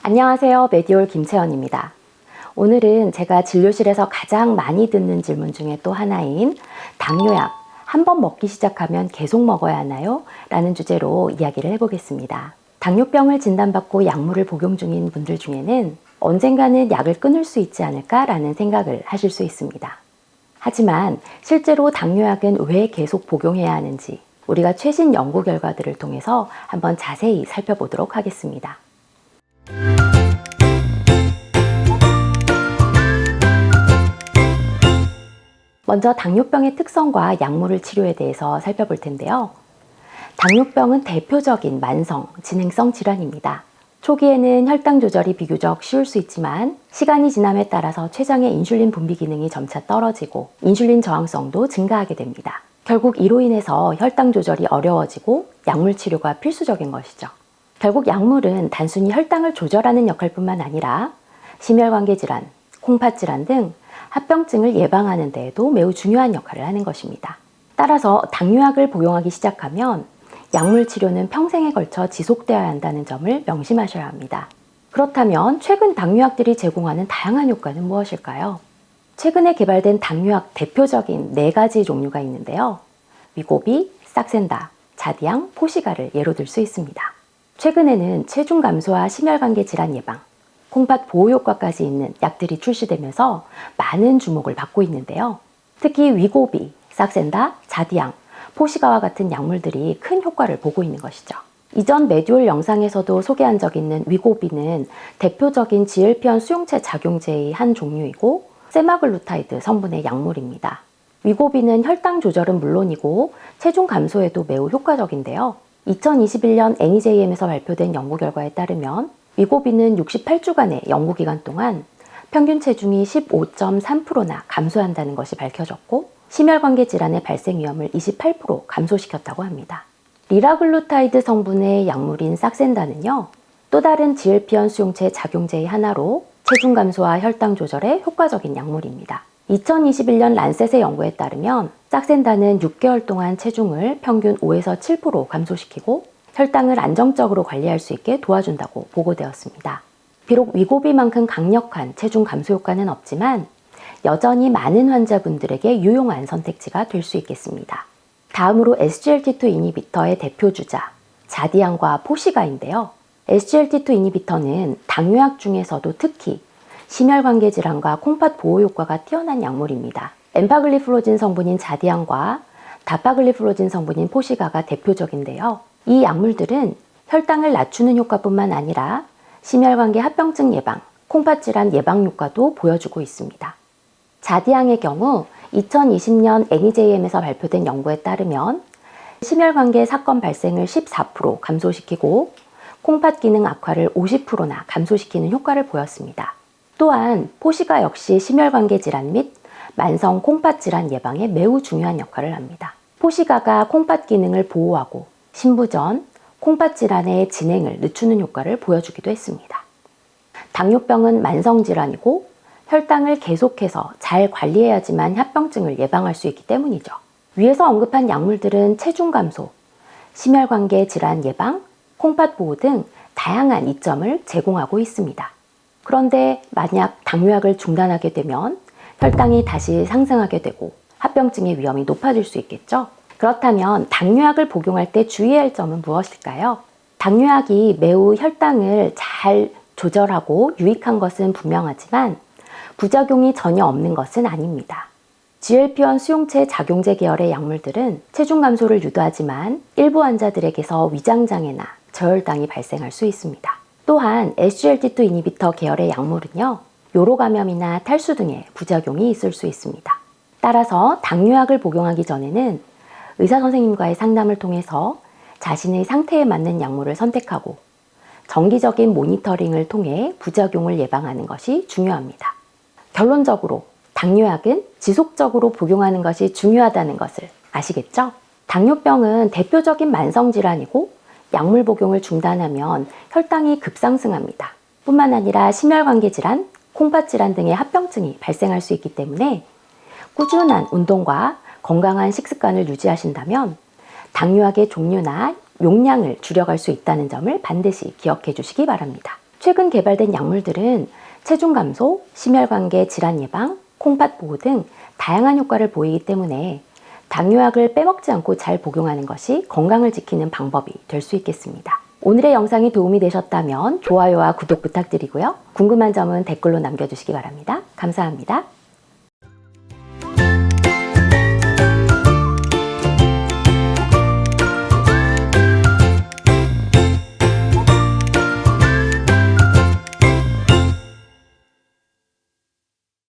안녕하세요. 메디올 김채연입니다. 오늘은 제가 진료실에서 가장 많이 듣는 질문 중에 또 하나인 당뇨약, 한 번 먹기 시작하면 계속 먹어야 하나요? 라는 주제로 이야기를 해보겠습니다. 당뇨병을 진단받고 약물을 복용 중인 분들 중에는 언젠가는 약을 끊을 수 있지 않을까라는 생각을 하실 수 있습니다. 하지만 실제로 당뇨약은 왜 계속 복용해야 하는지 우리가 최신 연구 결과들을 통해서 한번 자세히 살펴보도록 하겠습니다. 먼저 당뇨병의 특성과 약물을 치료에 대해서 살펴볼 텐데요. 당뇨병은 대표적인 만성, 진행성 질환입니다. 초기에는 혈당 조절이 비교적 쉬울 수 있지만 시간이 지남에 따라서 췌장의 인슐린 분비 기능이 점차 떨어지고 인슐린 저항성도 증가하게 됩니다. 결국 이로 인해서 혈당 조절이 어려워지고 약물 치료가 필수적인 것이죠. 결국 약물은 단순히 혈당을 조절하는 역할뿐만 아니라 심혈관계 질환, 콩팥 질환 등 합병증을 예방하는 데에도 매우 중요한 역할을 하는 것입니다. 따라서 당뇨약을 복용하기 시작하면 약물 치료는 평생에 걸쳐 지속되어야 한다는 점을 명심하셔야 합니다. 그렇다면 최근 당뇨약들이 제공하는 다양한 효과는 무엇일까요? 최근에 개발된 당뇨약 대표적인 4가지 종류가 있는데요. 위고비, 싹센다, 자디앙, 포시가를 예로 들 수 있습니다. 최근에는 체중 감소와 심혈관계 질환 예방, 콩팥 보호 효과까지 있는 약들이 출시되면서 많은 주목을 받고 있는데요. 특히 위고비, 싹센다, 자디앙, 포시가와 같은 약물들이 큰 효과를 보고 있는 것이죠. 이전 메디올 영상에서도 소개한 적 있는 위고비는 대표적인 GLP-1 수용체 작용제의 한 종류이고 세마글루타이드 성분의 약물입니다. 위고비는 혈당 조절은 물론이고 체중 감소에도 매우 효과적인데요. 2021년 NEJM에서 발표된 연구 결과에 따르면 위고비는 68주간의 연구기간 동안 평균 체중이 15.3%나 감소한다는 것이 밝혀졌고 심혈관계 질환의 발생 위험을 28% 감소시켰다고 합니다. 리라글루타이드 성분의 약물인 싹센다는요, 또 다른 GLP-1 수용체 작용제의 하나로 체중 감소와 혈당 조절에 효과적인 약물입니다. 2021년 란셋의 연구에 따르면 싹센다는 6개월 동안 체중을 평균 5에서 7% 감소시키고 혈당을 안정적으로 관리할 수 있게 도와준다고 보고되었습니다. 비록 위고비만큼 강력한 체중 감소 효과는 없지만 여전히 많은 환자분들에게 유용한 선택지가 될 수 있겠습니다. 다음으로 SGLT2 이니비터의 대표주자 자디앙과 포시가인데요. SGLT2 이니비터는 당뇨약 중에서도 특히 심혈관계 질환과 콩팥 보호 효과가 뛰어난 약물입니다. 엠파글리플로진 성분인 자디앙과 다파글리플로진 성분인 포시가가 대표적인데요. 이 약물들은 혈당을 낮추는 효과뿐만 아니라 심혈관계 합병증 예방, 콩팥 질환 예방 효과도 보여주고 있습니다. 자디앙의 경우 2020년 NEJM에서 발표된 연구에 따르면 심혈관계 사건 발생을 14% 감소시키고 콩팥 기능 악화를 50%나 감소시키는 효과를 보였습니다. 또한 포시가 역시 심혈관계 질환 및 만성 콩팥 질환 예방에 매우 중요한 역할을 합니다. 포시가가 콩팥 기능을 보호하고 신부전, 콩팥 질환의 진행을 늦추는 효과를 보여주기도 했습니다. 당뇨병은 만성질환이고 혈당을 계속해서 잘 관리해야지만 합병증을 예방할 수 있기 때문이죠. 위에서 언급한 약물들은 체중 감소, 심혈관계 질환 예방, 콩팥 보호 등 다양한 이점을 제공하고 있습니다. 그런데 만약 당뇨약을 중단하게 되면 혈당이 다시 상승하게 되고 합병증의 위험이 높아질 수 있겠죠? 그렇다면 당뇨약을 복용할 때 주의해야 할 점은 무엇일까요? 당뇨약이 매우 혈당을 잘 조절하고 유익한 것은 분명하지만 부작용이 전혀 없는 것은 아닙니다. GLP-1 수용체 작용제 계열의 약물들은 체중 감소를 유도하지만 일부 환자들에게서 위장장애나 저혈당이 발생할 수 있습니다. 또한 SGLT2 이니비터 계열의 약물은요, 요로 감염이나 탈수 등의 부작용이 있을 수 있습니다. 따라서 당뇨약을 복용하기 전에는 의사 선생님과의 상담을 통해서 자신의 상태에 맞는 약물을 선택하고 정기적인 모니터링을 통해 부작용을 예방하는 것이 중요합니다. 결론적으로 당뇨약은 지속적으로 복용하는 것이 중요하다는 것을 아시겠죠? 당뇨병은 대표적인 만성질환이고 약물 복용을 중단하면 혈당이 급상승합니다. 뿐만 아니라 심혈관계 질환, 콩팥 질환 등의 합병증이 발생할 수 있기 때문에 꾸준한 운동과 건강한 식습관을 유지하신다면 당뇨약의 종류나 용량을 줄여갈 수 있다는 점을 반드시 기억해 주시기 바랍니다. 최근 개발된 약물들은 체중 감소, 심혈관계 질환 예방, 콩팥 보호 등 다양한 효과를 보이기 때문에 당뇨약을 빼먹지 않고 잘 복용하는 것이 건강을 지키는 방법이 될 수 있겠습니다. 오늘의 영상이 도움이 되셨다면 좋아요와 구독 부탁드리고요. 궁금한 점은 댓글로 남겨주시기 바랍니다. 감사합니다.